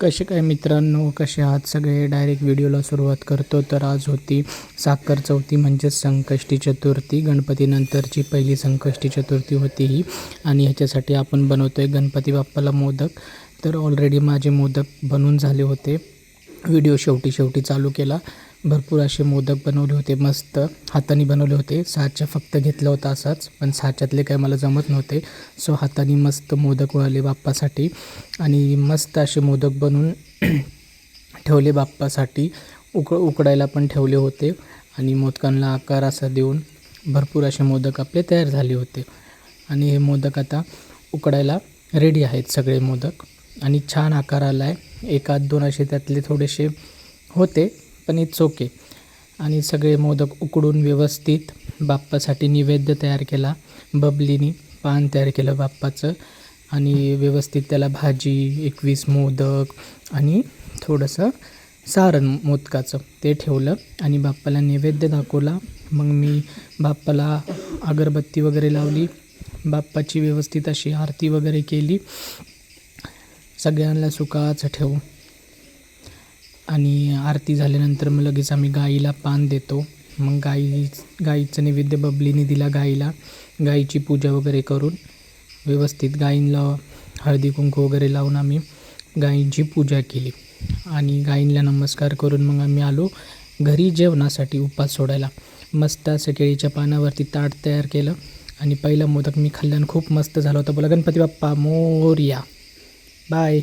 कसे काय मित्रांनो, कसे आहात सगळे. डायरेक्ट व्हिडिओला सुरुवात करतो. तर आज होती साखर चौथी म्हणजेच संकष्टी चतुर्थी. गणपतीनंतरची पहिली संकष्टी चतुर्थी होती ही. आणि ह्याच्यासाठी आपण बनवतो आहे गणपती बाप्पाला मोदक. तर ऑलरेडी माझे मोदक बनून झाले होते. व्हिडिओ शेवटी चालू केला. भरपूर असे मोदक बनवले होते, मस्त हाताने बनवले होते. साचा फक्त घेतला होता असाच, पण साच्यातले काय मला जमत नव्हते. सो हाताने मस्त मोदक वळले बाप्पासाठी. आणि मस्त असे मोदक बनवून ठेवले बाप्पासाठी. उकडायला पण ठेवले होते. आणि मोदकांना आकार असा देऊन भरपूर असे मोदक आपले तयार झाले होते. आणि हे मोदक आता उकडायला रेडी आहेत सगळे मोदक. आणि छान आकार आला आहे. एकात दोन असे त्यातले थोडेसे होते, पण इट्स ओके. आणि सगळे मोदक उकडून व्यवस्थित बाप्पासाठी नैवेद्य तयार केला. बबलीनी पान तयार केलं बाप्पाचं. आणि व्यवस्थित त्याला भाजी, 21 मोदक आणि थोडंसं सारण मोदकाचं ते ठेवलं. आणि बाप्पाला नैवेद्य दाखवला. मग मी बाप्पाला अगरबत्ती वगैरे लावली. बाप्पाची व्यवस्थित अशी आरती वगैरे केली. सगळ्यांना सुखाचं ठेवू. आणि आरती झाल्यानंतर मग लगेच आम्ही गाईला पान देतो. मग गाईचं नैवेद्य बबलीने दिला गाईला. गाईची पूजा वगैरे करून व्यवस्थित गाईंना हळदी कुंकू वगैरे लावून आम्ही गाईंची पूजा केली. आणि गाईंना नमस्कार करून मग आम्ही आलो घरी जेवणासाठी उपास सोडायला. मस्त असं केळीच्या पानावरती ताट तयार केलं. आणि पहिला मोदक मी खाल्ल्यानं खूप मस्त झाला होता. बोला गणपती बाप्पा मोरया. बाय.